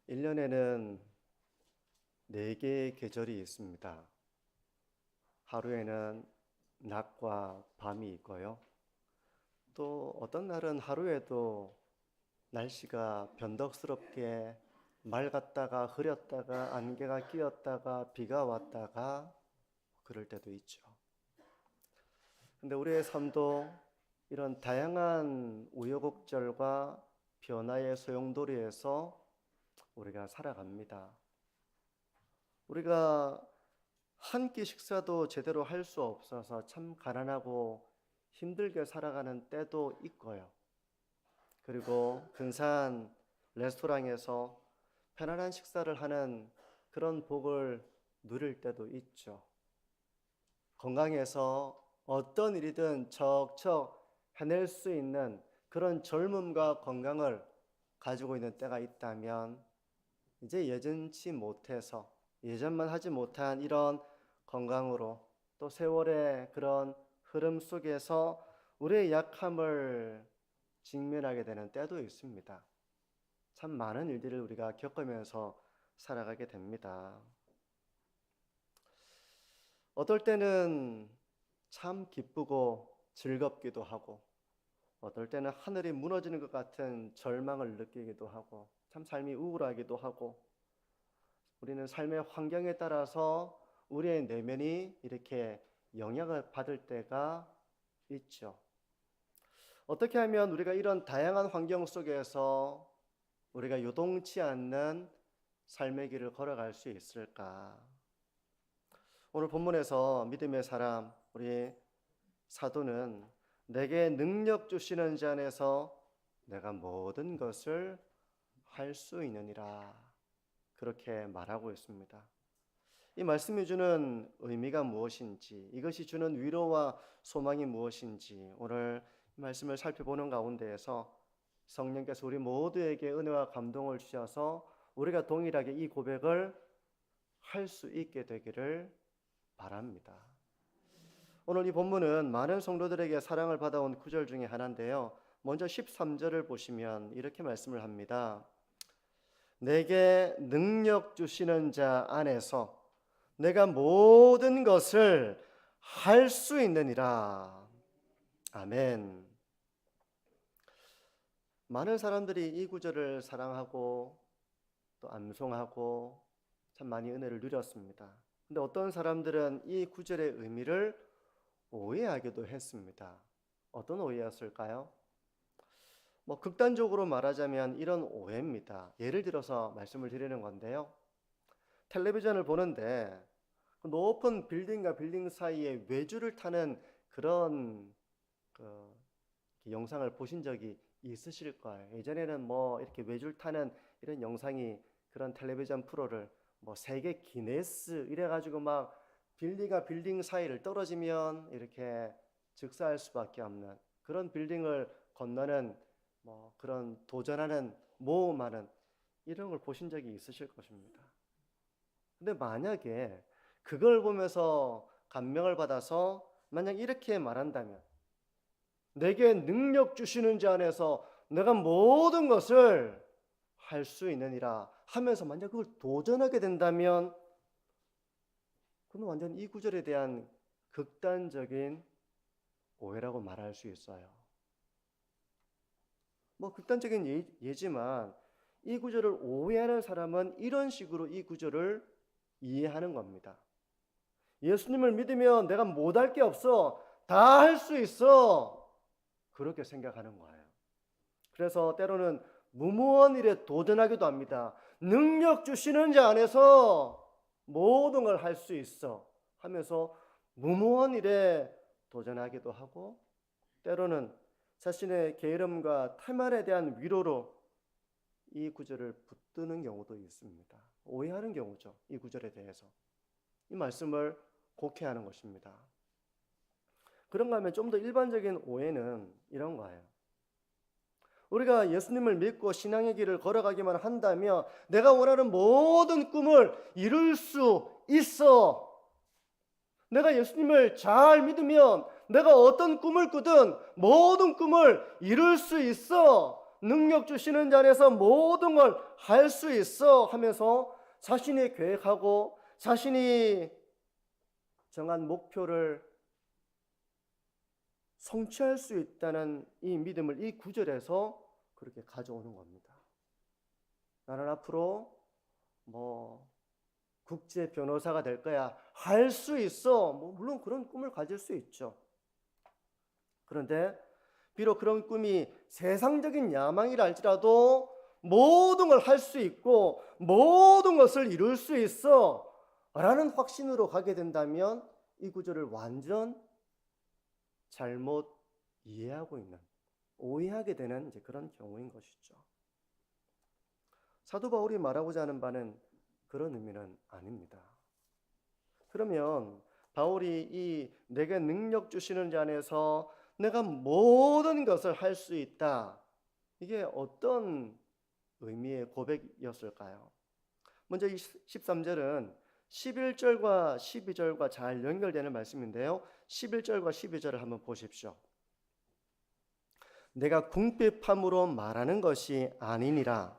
1년에는 4개의 계절이 있습니다. 하루에는 낮과 밤이 있고요. 또 어떤 날은 하루에도 날씨가 변덕스럽게 맑았다가 흐렸다가 안개가 끼었다가 비가 왔다가 그럴 때도 있죠. 근데 우리의 삶도 이런 다양한 우여곡절과 변화의 소용돌이에서 우리가 살아갑니다. 우리가 한 끼 식사도 제대로 할 수 없어서 참 가난하고 힘들게 살아가는 때도 있고요. 그리고 근사한 레스토랑에서 편안한 식사를 하는 그런 복을 누릴 때도 있죠. 건강해서 어떤 일이든 척척 해낼 수 있는 그런 젊음과 건강을 가지고 있는 때가 있다면 이제 예전치 못해서 예전만 하지 못한 이런 건강으로 또 세월의 그런 흐름 속에서 우리의 약함을 직면하게 되는 때도 있습니다. 참 많은 일들을 우리가 겪으면서 살아가게 됩니다. 어떨 때는 참 기쁘고 즐겁기도 하고 어떨 때는 하늘이 무너지는 것 같은 절망을 느끼기도 하고 참 삶이 우울하기도 하고 우리는 삶의 환경에 따라서 우리의 내면이 이렇게 영향을 받을 때가 있죠. 어떻게 하면 우리가 이런 다양한 환경 속에서 우리가 요동치 않는 삶의 길을 걸어갈 수 있을까? 오늘 본문에서 믿음의 사람, 우리 사도는 내게 능력 주시는 자 안에서 내가 모든 것을 할 수 있느니라 그렇게 말하고 있습니다. 이 말씀이 주는 의미가 무엇인지, 이것이 주는 위로와 소망이 무엇인지 오늘 이 말씀을 살펴보는 가운데에서 성령께서 우리 모두에게 은혜와 감동을 주셔서 우리가 동일하게 이 고백을 할 수 있게 되기를 바랍니다. 오늘 이 본문은 많은 성도들에게 사랑을 받아온 구절 중에 하나인데요. 먼저 13절을 보시면 이렇게 말씀을 합니다. 내게 능력 주시는 자 안에서 내가 모든 것을 할 수 있느니라. 아멘. 많은 사람들이 이 구절을 사랑하고 또 암송하고 참 많이 은혜를 누렸습니다. 근데 어떤 사람들은 이 구절의 의미를 오해하기도 했습니다. 어떤 오해였을까요? 극단적으로 말하자면 이런 오해입니다. 예를 들어서 말씀을 드리는 건데요. 텔레비전을 보는데 그 높은 빌딩과 빌딩 사이에 외주를 타는 그런 영상을 보신 적이 있으실 거예요. 예전에는 이렇게 외줄 타는 이런 영상이 그런 텔레비전 프로를 세계 기네스 이래가지고 막 빌딩과 빌딩 사이를 떨어지면 이렇게 즉사할 수밖에 없는 그런 빌딩을 건너는 그런 도전하는 모험하는 이런 걸 보신 적이 있으실 것입니다. 근데 만약에 그걸 보면서 감명을 받아서 만약 이렇게 말한다면 내게 능력 주시는 자 안에서 내가 모든 것을 할 수 있느니라 하면서 만약 그걸 도전하게 된다면 그건 완전 이 구절에 대한 극단적인 오해라고 말할 수 있어요. 극단적인 예지만 이 구절을 오해하는 사람은 이런 식으로 이 구절을 이해하는 겁니다. 예수님을 믿으면 내가 못할 게 없어. 다 할 수 있어. 그렇게 생각하는 거예요. 그래서 때로는 무모한 일에 도전하기도 합니다. 능력 주시는 자 안에서 모든 걸 할 수 있어 하면서 무모한 일에 도전하기도 하고 때로는 자신의 게으름과 태만에 대한 위로로 이 구절을 붙드는 경우도 있습니다. 오해하는 경우죠. 이 구절에 대해서. 이 말씀을 곡해하는 것입니다. 그런가 하면 좀 더 일반적인 오해는 이런 거예요. 우리가 예수님을 믿고 신앙의 길을 걸어가기만 한다면 내가 원하는 모든 꿈을 이룰 수 있어. 내가 예수님을 잘 믿으면 내가 어떤 꿈을 꾸든 모든 꿈을 이룰 수 있어. 능력 주시는 자 안에서 모든 걸 할 수 있어 하면서 자신이 계획하고 자신이 정한 목표를 성취할 수 있다는 이 믿음을 이 구절에서 그렇게 가져오는 겁니다. 나는 앞으로 국제 변호사가 될 거야. 할 수 있어. 물론 그런 꿈을 가질 수 있죠. 그런데 비록 그런 꿈이 세상적인 야망이라 할지라도 모든 걸 할 수 있고 모든 것을 이룰 수 있어 라는 확신으로 가게 된다면 이 구절을 완전 잘못 이해하고 있는, 오해하게 되는 이제 그런 경우인 것이죠. 사도 바울이 말하고자 하는 바는 그런 의미는 아닙니다. 그러면 바울이 이 내게 능력 주시는 자 안에서 내가 모든 것을 할 수 있다, 이게 어떤 의미의 고백이었을까요? 먼저 이 13절은 11절과 12절과 잘 연결되는 말씀인데요. 11절과 12절을 한번 보십시오. 내가 궁핍함으로 말하는 것이 아니니라.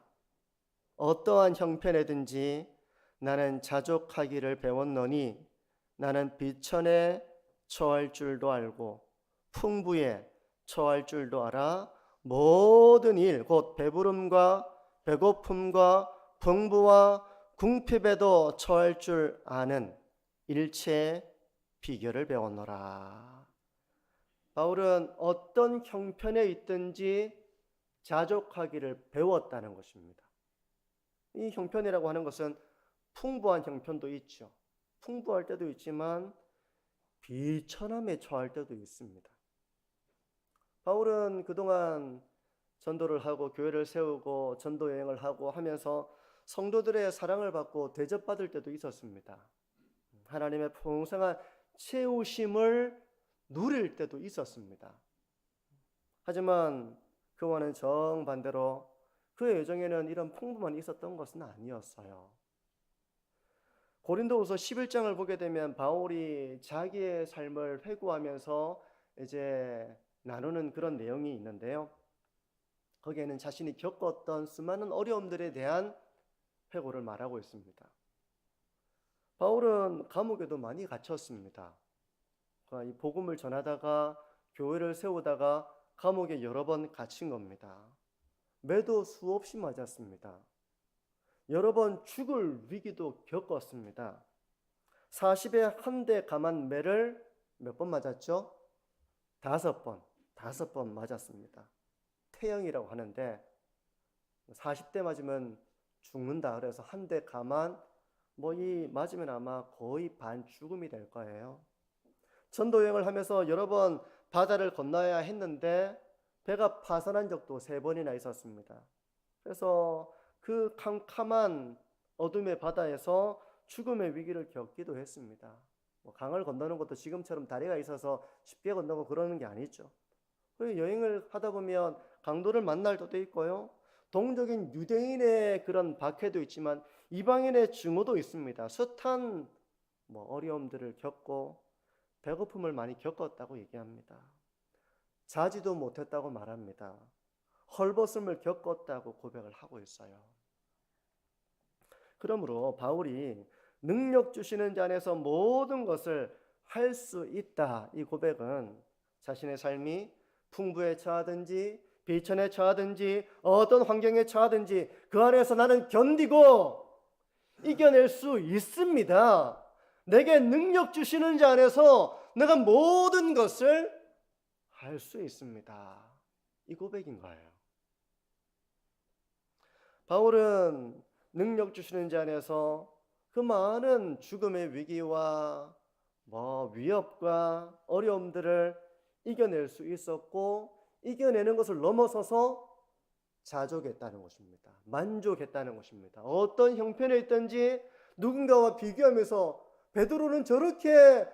어떠한 형편에든지 나는 자족하기를 배웠노니 나는 비천에 처할 줄도 알고 풍부에 처할 줄도 알아 모든 일 곧 배부름과 배고픔과 풍부와 궁핍에도 처할 줄 아는 일체의 비결을 배웠노라. 바울은 어떤 형편에 있든지 자족하기를 배웠다는 것입니다. 이 형편이라고 하는 것은 풍부한 형편도 있죠. 풍부할 때도 있지만 비천함에 처할 때도 있습니다. 바울은 그동안 전도를 하고 교회를 세우고 전도 여행을 하고 하면서 성도들의 사랑을 받고 대접받을 때도 있었습니다. 하나님의 풍성한 채우심을 누릴 때도 있었습니다. 하지만 그와는 정반대로 그의 여정에는 이런 풍부만 있었던 것은 아니었어요. 고린도후서 11장을 보게 되면 바울이 자기의 삶을 회고하면서 이제 나누는 그런 내용이 있는데요. 거기에는 자신이 겪었던 수많은 어려움들에 대한 회고를 말하고 있습니다. 바울은 감옥에도 많이 갇혔습니다. 이 복음을 전하다가 교회를 세우다가 감옥에 여러 번 갇힌 겁니다. 매도 수없이 맞았습니다. 여러 번 죽을 위기도 겪었습니다. 40에 한 대 감한 매를 몇 번 맞았죠? 5번 맞았습니다. 태형이라고 하는데 40대 맞으면 죽는다 그래서 한 대 감한 이 맞으면 아마 거의 반 죽음이 될 거예요. 전도 여행을 하면서 여러 번 바다를 건너야 했는데 배가 파산한 적도 3번이나 있었습니다. 그래서 그 캄캄한 어둠의 바다에서 죽음의 위기를 겪기도 했습니다. 강을 건너는 것도 지금처럼 다리가 있어서 쉽게 건너고 그러는 게 아니죠. 여행을 하다 보면 강도를 만날 때도 있고요. 동적인 유대인의 그런 박해도 있지만 이방인의 증오도 있습니다. 숱한 어려움들을 겪고 배고픔을 많이 겪었다고 얘기합니다. 자지도 못했다고 말합니다. 헐벗음을 겪었다고 고백을 하고 있어요. 그러므로 바울이 능력 주시는 자 안에서 모든 것을 할 수 있다, 이 고백은 자신의 삶이 풍부에 처하든지 비천에 처하든지 어떤 환경에 처하든지 그 안에서 나는 견디고 이겨낼 수 있습니다. 내게 능력 주시는 자 안에서 내가 모든 것을 할 수 있습니다, 이 고백인 거예요. 바울은 능력 주시는 자 안에서 그 많은 죽음의 위기와 위협과 어려움들을 이겨낼 수 있었고 이겨내는 것을 넘어서서 자족했다는 것입니다. 만족했다는 것입니다. 어떤 형편에 있든지 누군가와 비교하면서 베드로는 저렇게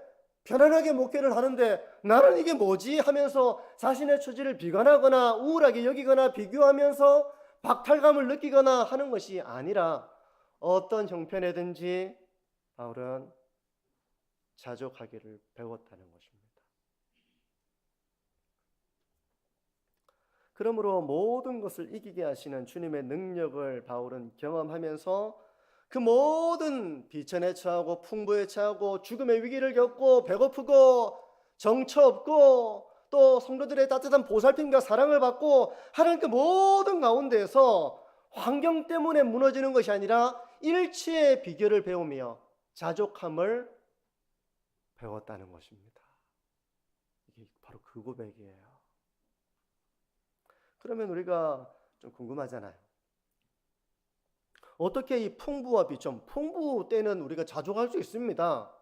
편안하게 목회를 하는데 나는 이게 뭐지 하면서 자신의 처지를 비관하거나 우울하게 여기거나 비교하면서 박탈감을 느끼거나 하는 것이 아니라 어떤 형편에든지 바울은 자족하기를 배웠다는 것입니다. 그러므로 모든 것을 이기게 하시는 주님의 능력을 바울은 경험하면서 그 모든 비천에 처하고 풍부에 처하고 죽음의 위기를 겪고 배고프고 정처 없고 또 성도들의 따뜻한 보살핌과 사랑을 받고 하는 그 모든 가운데에서 환경 때문에 무너지는 것이 아니라 일치의 비결을 배우며 자족함을 배웠다는 것입니다. 이게 바로 그 고백이에요. 그러면 우리가 좀 궁금하잖아요. 어떻게 이 풍부와 비천, 풍부 때는 우리가 자족할 수 있습니다.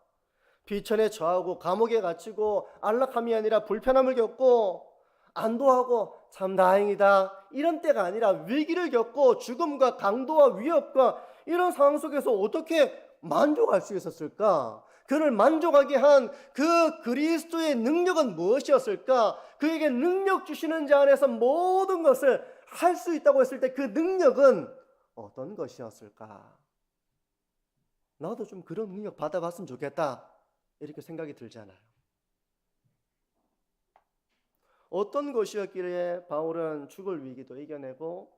비천에 처하고 감옥에 갇히고 안락함이 아니라 불편함을 겪고 안도하고 참 다행이다 이런 때가 아니라 위기를 겪고 죽음과 강도와 위협과 이런 상황 속에서 어떻게 만족할 수 있었을까? 그를 만족하게 한 그 그리스도의 능력은 무엇이었을까? 그에게 능력 주시는 자 안에서 모든 것을 할 수 있다고 했을 때 그 능력은 어떤 것이었을까? 나도 좀 그런 능력 받아봤으면 좋겠다 이렇게 생각이 들잖아요. 어떤 것이었기에 바울은 죽을 위기도 이겨내고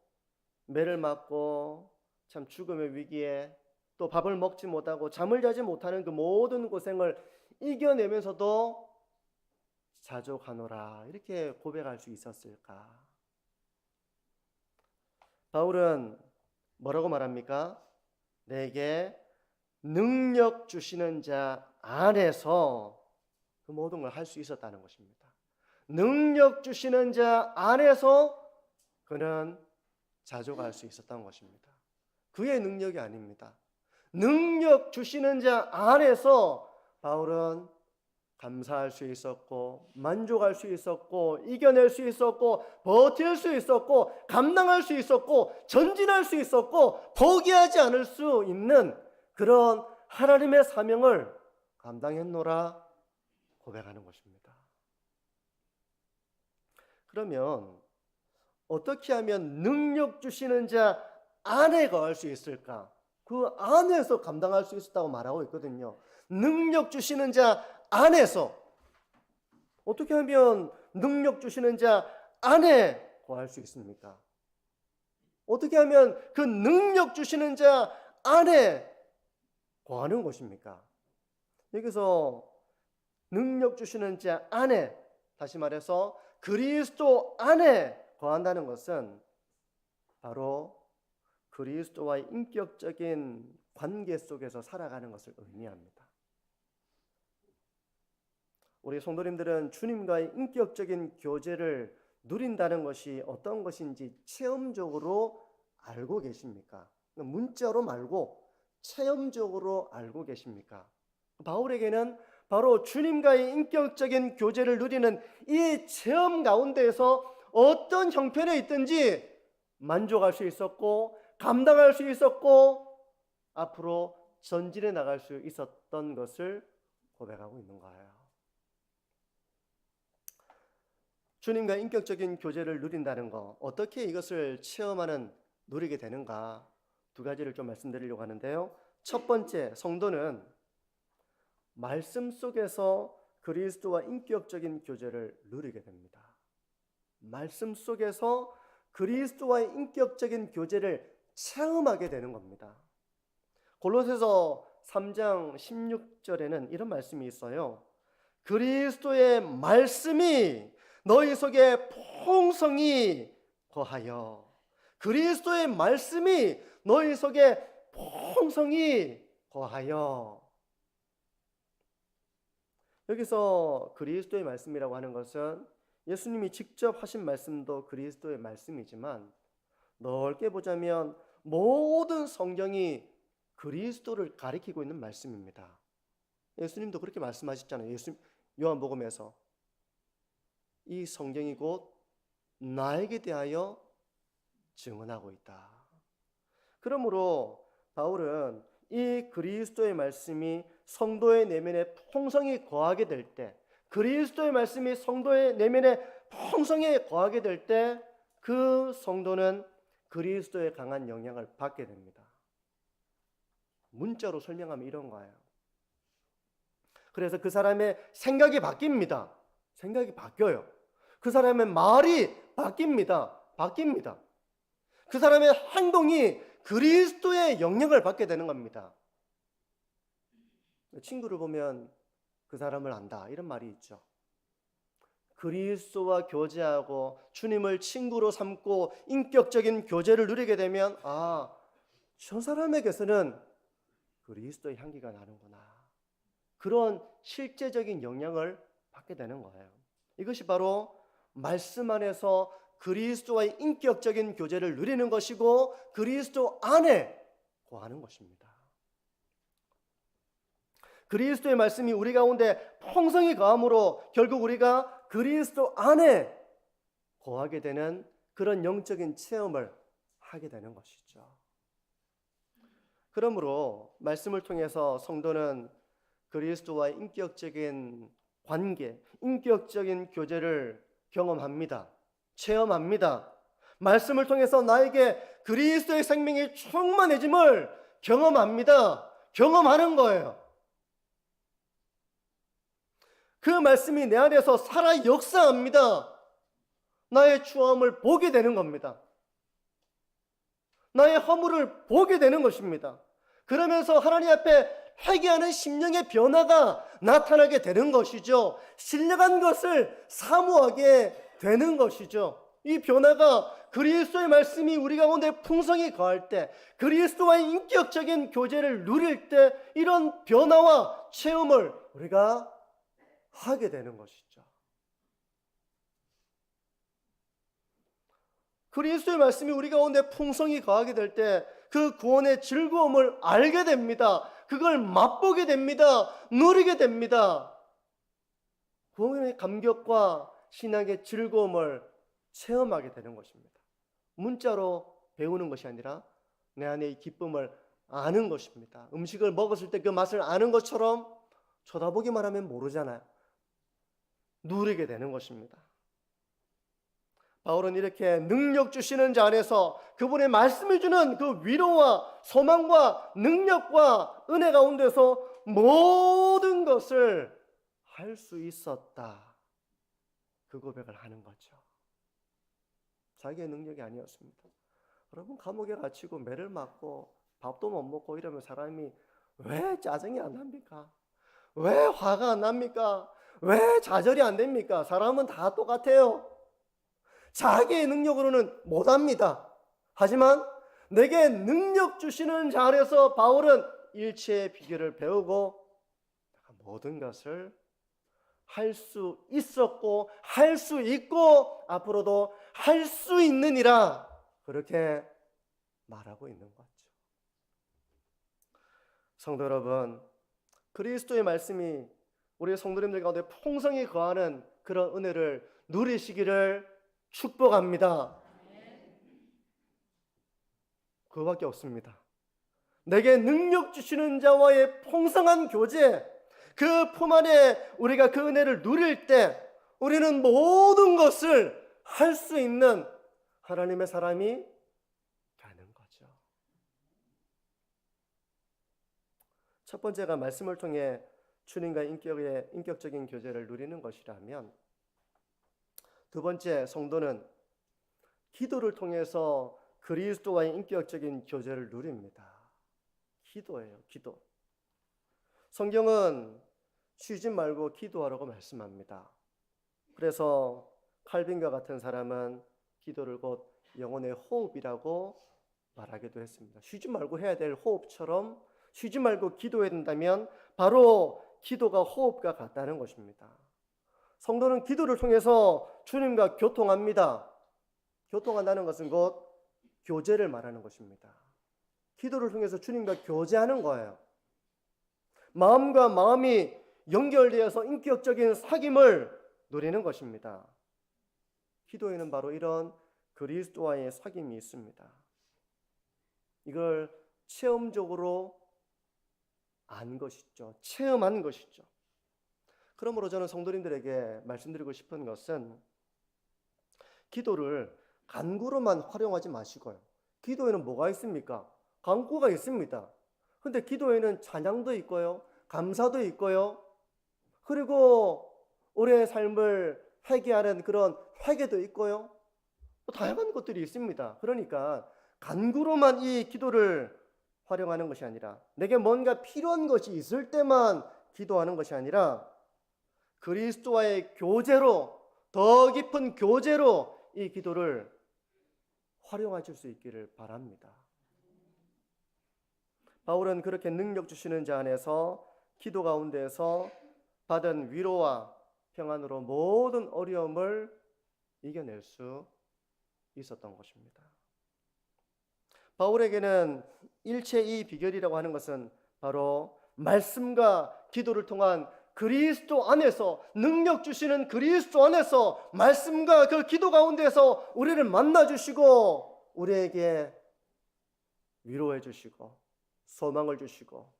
매를 맞고 참 죽음의 위기에 또 밥을 먹지 못하고 잠을 자지 못하는 그 모든 고생을 이겨내면서도 자족하노라 이렇게 고백할 수 있었을까? 바울은 뭐라고 말합니까? 내게 능력 주시는 자 안에서 그 모든 걸 할 수 있었다는 것입니다. 능력 주시는 자 안에서 그는 자족할 수 있었던 것입니다. 그의 능력이 아닙니다. 능력 주시는 자 안에서 바울은 감사할 수 있었고 만족할 수 있었고 이겨낼 수 있었고 버틸 수 있었고 감당할 수 있었고 전진할 수 있었고 포기하지 않을 수 있는 그런 하나님의 사명을 감당했노라 고백하는 것입니다. 그러면 어떻게 하면 능력 주시는 자 안에 거할 수 있을까? 그 안에서 감당할 수 있었다고 말하고 있거든요. 능력 주시는 자 안에서 어떻게 하면 능력 주시는 자 안에 거할 수 있습니까? 어떻게 하면 그 능력 주시는 자 안에 거하는 것입니까? 여기서 능력 주시는 자 안에, 다시 말해서 그리스도 안에 거한다는 것은 바로 그리스도와의 인격적인 관계 속에서 살아가는 것을 의미합니다. 우리 성도님들은 주님과의 인격적인 교제를 누린다는 것이 어떤 것인지 체험적으로 알고 계십니까? 문자로 말고 체험적으로 알고 계십니까? 바울에게는 바로 주님과의 인격적인 교제를 누리는 이 체험 가운데에서 어떤 형편에 있든지 만족할 수 있었고 감당할 수 있었고 앞으로 전진해 나갈 수 있었던 것을 고백하고 있는 거예요. 주님과 인격적인 교제를 누린다는 거, 어떻게 이것을 체험하는, 누리게 되는가, 두 가지를 좀 말씀드리려고 하는데요. 첫 번째, 성도는 말씀 속에서 그리스도와 인격적인 교제를 누리게 됩니다. 말씀 속에서 그리스도와의 인격적인 교제를 체험하게 되는 겁니다. 골로새서 3장 16절에는 이런 말씀이 있어요. 그리스도의 말씀이 너희 속에 풍성히 거하여, 그리스도의 말씀이 너희 속에 풍성히 거하여. 여기서 그리스도의 말씀이라고 하는 것은 예수님이 직접 하신 말씀도 그리스도의 말씀이지만 넓게 보자면 모든 성경이 그리스도를 가리키고 있는 말씀입니다. 예수님도 그렇게 말씀하셨잖아요. 요한복음에서 이 성경이 곧 나에게 대하여 증언하고 있다. 그러므로 바울은 이 그리스도의 말씀이 성도의 내면에 풍성히 거하게 될 때, 그리스도의 말씀이 성도의 내면에 풍성히 거하게 될 때 그 성도는 그리스도의 강한 영향을 받게 됩니다. 문자로 설명하면 이런 거예요. 그래서 그 사람의 생각이 바뀝니다. 생각이 바뀌어요. 그 사람의 말이 바뀝니다. 그 사람의 행동이 그리스도의 영향을 받게 되는 겁니다. 친구를 보면 그 사람을 안다, 이런 말이 있죠. 그리스도와 교제하고 주님을 친구로 삼고 인격적인 교제를 누리게 되면 저 사람에게서는 그리스도의 향기가 나는구나, 그런 실제적인 영향을 받게 되는 거예요. 이것이 바로 말씀 안에서 그리스도와의 인격적인 교제를 누리는 것이고 그리스도 안에 거하는 것입니다. 그리스도의 말씀이 우리 가운데 풍성히 거함으로 결국 우리가 그리스도 안에 거하게 되는 그런 영적인 체험을 하게 되는 것이죠. 그러므로 말씀을 통해서 성도는 그리스도와의 인격적인 관계, 인격적인 교제를 경험합니다. 체험합니다. 말씀을 통해서 나에게 그리스도의 생명이 충만해짐을 경험합니다. 경험하는 거예요. 그 말씀이 내 안에서 살아 역사합니다. 나의 추함을 보게 되는 겁니다. 나의 허물을 보게 되는 것입니다. 그러면서 하나님 앞에 회개하는 심령의 변화가 나타나게 되는 것이죠. 신령한 것을 사모하게 되는 것이죠. 이 변화가 그리스도의 말씀이 우리 가운데 풍성히 거할 때, 그리스도와의 인격적인 교제를 누릴 때 이런 변화와 체험을 우리가 하게 되는 것이죠. 그리스도의 말씀이 우리 가운데 풍성히 거하게 될 때 그 구원의 즐거움을 알게 됩니다. 그걸 맛보게 됩니다. 누리게 됩니다. 구원의 감격과 신앙의 즐거움을 체험하게 되는 것입니다. 문자로 배우는 것이 아니라 내 안에 이 기쁨을 아는 것입니다. 음식을 먹었을 때 그 맛을 아는 것처럼 쳐다보기만 하면 모르잖아요. 누리게 되는 것입니다. 바울은 이렇게 능력 주시는 자 안에서 그분의 말씀을 주는 그 위로와 소망과 능력과 은혜 가운데서 모든 것을 할 수 있었다, 그 고백을 하는 거죠. 자기의 능력이 아니었습니다. 여러분, 감옥에 갇히고 매를 맞고 밥도 못 먹고 이러면 사람이 왜 짜증이 안 납니까? 왜 화가 안 납니까? 왜 좌절이 안 됩니까? 사람은 다 똑같아요. 자기의 능력으로는 못합니다. 하지만 내게 능력 주시는 자 안에서 바울은 일체의 비결을 배우고 모든 것을 할 수 있었고 할 수 있고 앞으로도 할 수 있느니라, 그렇게 말하고 있는 거죠. 성도 여러분, 그리스도의 말씀이 우리 성도님들 가운데 풍성히 거하는 그런 은혜를 누리시기를 축복합니다. 그거밖에 없습니다. 내게 능력 주시는 자와의 풍성한 교제, 그 품 안에 우리가 그 은혜를 누릴 때 우리는 모든 것을 할 수 있는 하나님의 사람이 되는 거죠. 첫 번째가 말씀을 통해 주님과 인격적인 교제를 누리는 것이라면, 두 번째, 성도는 기도를 통해서 그리스도와의 인격적인 교제를 누립니다. 기도예요, 기도. 성경은 쉬지 말고 기도하라고 말씀합니다. 그래서 칼빈과 같은 사람은 기도를 곧 영혼의 호흡이라고 말하기도 했습니다. 쉬지 말고 해야 될 호흡처럼 쉬지 말고 기도해야 된다면 바로 기도가 호흡과 같다는 것입니다. 성도는 기도를 통해서 주님과 교통합니다. 교통한다는 것은 곧 교제를 말하는 것입니다. 기도를 통해서 주님과 교제하는 거예요. 마음과 마음이 연결되어서 인격적인 사귐을 누리는 것입니다. 기도에는 바로 이런 그리스도와의 사귐이 있습니다. 이걸 체험적으로 안 것이죠. 체험한 것이죠. 그러므로 저는 성도님들에게 말씀드리고 싶은 것은 기도를 간구로만 활용하지 마시고요. 기도에는 뭐가 있습니까? 간구가 있습니다. 근데 기도에는 찬양도 있고요, 감사도 있고요, 그리고 우리의 삶을 회개하는 그런 회개도 있고요, 또 다양한 것들이 있습니다. 그러니까 간구로만 이 기도를 활용하는 것이 아니라 내게 뭔가 필요한 것이 있을 때만 기도하는 것이 아니라 그리스도와의 교제로, 더 깊은 교제로 이 기도를 활용하실 수 있기를 바랍니다. 바울은 그렇게 능력 주시는 자 안에서 기도 가운데서 받은 위로와 평안으로 모든 어려움을 이겨낼 수 있었던 것입니다. 바울에게는 일체의 비결이라고 하는 것은 바로 말씀과 기도를 통한 그리스도 안에서, 능력 주시는 그리스도 안에서 말씀과 그 기도 가운데서 우리를 만나 주시고 우리에게 위로해 주시고 소망을 주시고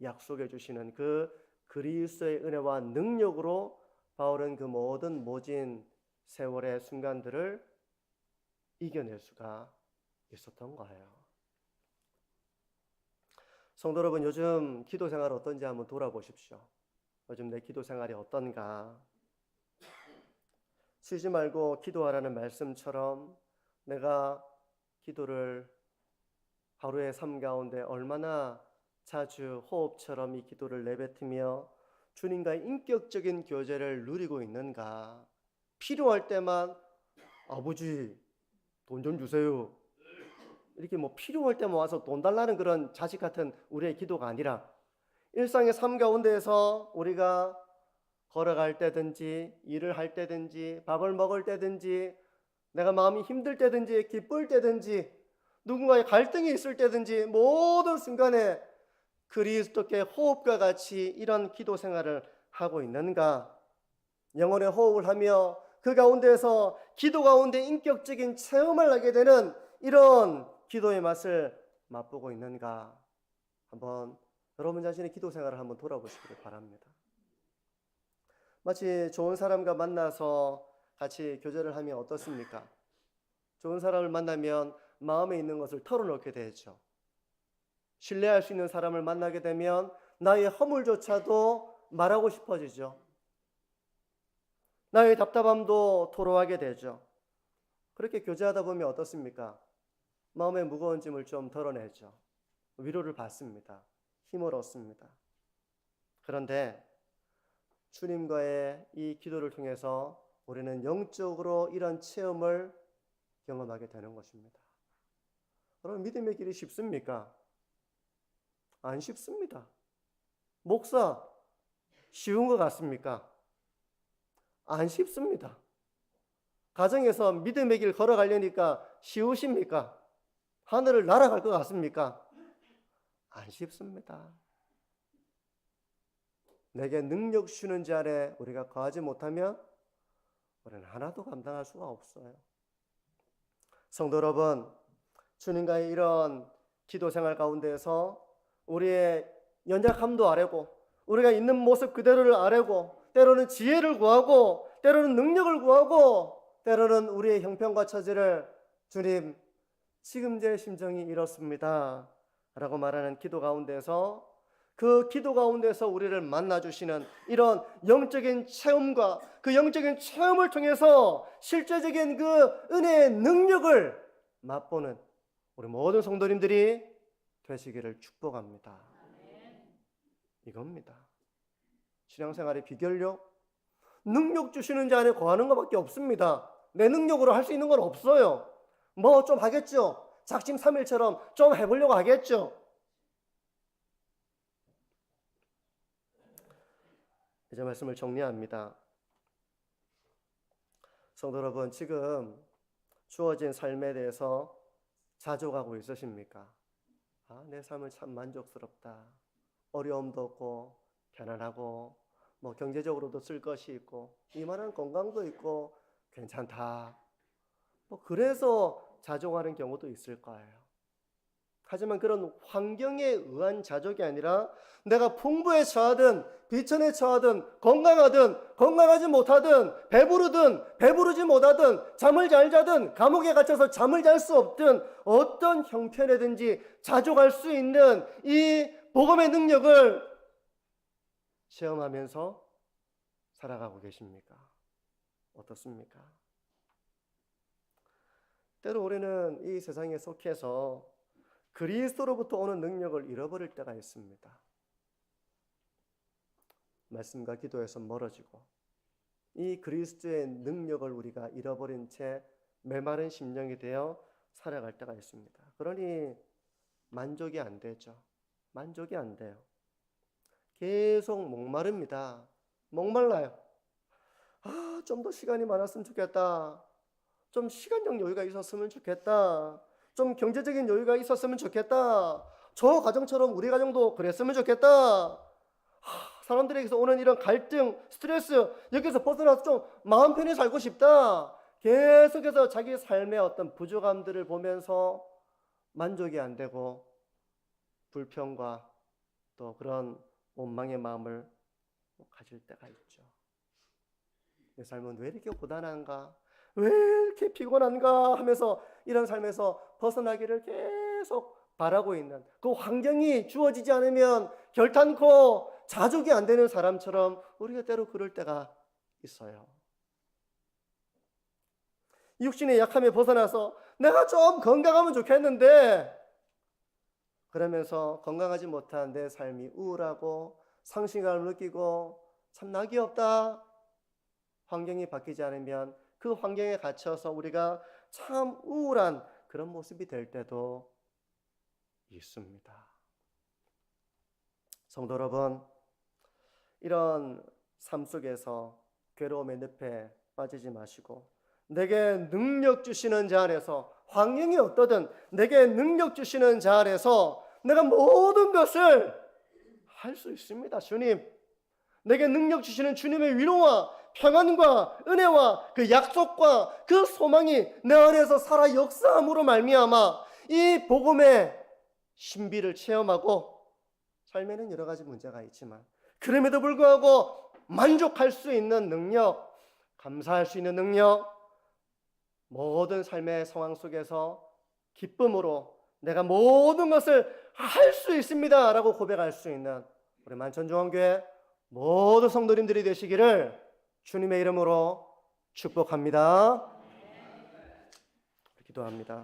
약속해 주시는 그 그리스도의 은혜와 능력으로 바울은 그 모든 모진 세월의 순간들을 이겨낼 수가 있었던 거예요. 성도 여러분, 요즘 기도 생활 어떤지 한번 돌아보십시오. 요즘 내 기도 생활이 어떤가? 쉬지 말고 기도하라는 말씀처럼 내가 기도를 하루의 삶 가운데 얼마나 자주 호흡처럼 이 기도를 내뱉으며 주님과의 인격적인 교제를 누리고 있는가? 필요할 때만 아버지 돈 좀 주세요. 이렇게 뭐 필요할 때만 와서 돈 달라는 그런 자식 같은 우리의 기도가 아니라 일상의 삶 가운데에서 우리가 걸어갈 때든지 일을 할 때든지 밥을 먹을 때든지 내가 마음이 힘들 때든지 기쁠 때든지 누군가의 갈등이 있을 때든지 모든 순간에 그리스도께 호흡과 같이 이런 기도 생활을 하고 있는가? 영혼의 호흡을 하며 그 가운데에서 기도 가운데 인격적인 체험을 하게 되는 이런 기도의 맛을 맛보고 있는가? 한번 여러분 자신의 기도 생활을 한번 돌아보시기를 바랍니다. 마치 좋은 사람과 만나서 같이 교제를 하면 어떻습니까? 좋은 사람을 만나면 마음에 있는 것을 털어놓게 되죠. 신뢰할 수 있는 사람을 만나게 되면 나의 허물조차도 말하고 싶어지죠. 나의 답답함도 토로하게 되죠. 그렇게 교제하다 보면 어떻습니까? 마음의 무거운 짐을 좀 덜어내죠. 위로를 받습니다. 힘을 얻습니다. 그런데 주님과의 이 기도를 통해서 우리는 영적으로 이런 체험을 경험하게 되는 것입니다. 여러분, 믿음의 길이 쉽습니까? 안 쉽습니다. 목사, 쉬운 것 같습니까? 안 쉽습니다. 가정에서 믿음의 길 걸어가려니까 쉬우십니까? 하늘을 날아갈 것 같습니까? 안 쉽습니다. 내게 능력 주시는 자 안에 우리가 거하지 못하면 우리는 하나도 감당할 수가 없어요. 성도 여러분, 주님과의 이런 기도 생활 가운데에서 우리의 연약함도 아뢰고 우리가 있는 모습 그대로를 아뢰고 때로는 지혜를 구하고 때로는 능력을 구하고 때로는 우리의 형편과 처지를 주님 지금 제 심정이 이렇습니다 라고 말하는 기도 가운데서 그 기도 가운데서 우리를 만나주시는 이런 영적인 체험과 그 영적인 체험을 통해서 실제적인 그 은혜의 능력을 맛보는 우리 모든 성도님들이 되시기를 축복합니다. 이겁니다. 신앙생활의 비결요? 능력 주시는 자 안에 거하는 것밖에 없습니다. 내 능력으로 할 수 있는 건 없어요. 뭐 좀 하겠죠. 작심삼일처럼 좀 해보려고 하겠죠. 이제 말씀을 정리합니다. 성도 여러분, 지금 주어진 삶에 대해서 자족하고 있으십니까? 내 삶은 참 만족스럽다. 어려움도 없고 편안하고 뭐 경제적으로도 쓸 것이 있고 이만한 건강도 있고 괜찮다. 뭐 그래서 자족하는 경우도 있을 거예요. 하지만 그런 환경에 의한 자족이 아니라 내가 풍부에 처하든 비천에 처하든 건강하든 건강하지 못하든 배부르든 배부르지 못하든 잠을 잘 자든 감옥에 갇혀서 잠을 잘 수 없든 어떤 형편이든지 자족할 수 있는 이 복음의 능력을 체험하면서 살아가고 계십니까? 어떻습니까? 때로 우리는 이 세상에 속해서 그리스도로부터 오는 능력을 잃어버릴 때가 있습니다. 말씀과 기도에서 멀어지고 이 그리스도의 능력을 우리가 잃어버린 채 메마른 심령이 되어 살아갈 때가 있습니다. 그러니 만족이 안 되죠. 만족이 안 돼요. 계속 목마릅니다. 목말라요. 좀 더 시간이 많았으면 좋겠다. 좀 시간적 여유가 있었으면 좋겠다. 좀 경제적인 여유가 있었으면 좋겠다. 저 가정처럼 우리 가정도 그랬으면 좋겠다. 사람들에게서 오는 이런 갈등, 스트레스, 여기서 벗어나서 좀 마음 편히 살고 싶다. 계속해서 자기 삶의 어떤 부족함들을 보면서 만족이 안 되고 불평과 또 그런 원망의 마음을 가질 때가 있죠. 내 삶은 왜 이렇게 고단한가? 왜 이렇게 피곤한가? 하면서 이런 삶에서 벗어나기를 계속 바라고 있는, 그 환경이 주어지지 않으면 결탄코 자족이 안 되는 사람처럼 우리가 때로 그럴 때가 있어요. 육신의 약함에 벗어나서 내가 좀 건강하면 좋겠는데, 그러면서 건강하지 못한 내 삶이 우울하고 상실감을 느끼고 참 낙이 없다. 환경이 바뀌지 않으면 그 환경에 갇혀서 우리가 참 우울한 그런 모습이 될 때도 있습니다. 성도 여러분, 이런 삶 속에서 괴로움의 늪에 빠지지 마시고 내게 능력 주시는 자 안에서, 환경이 어떠든 내게 능력 주시는 자 안에서 내가 모든 것을 할 수 있습니다. 주님, 내게 능력 주시는 주님의 위로와 평안과 은혜와 그 약속과 그 소망이 내 안에서 살아 역사함으로 말미암아 이 복음의 신비를 체험하고, 삶에는 여러 가지 문제가 있지만 그럼에도 불구하고 만족할 수 있는 능력, 감사할 수 있는 능력, 모든 삶의 상황 속에서 기쁨으로 내가 모든 것을 할 수 있습니다 라고 고백할 수 있는 우리 만천중앙교회 모든 성도님들이 되시기를 주님의 이름으로 축복합니다. 기도합니다.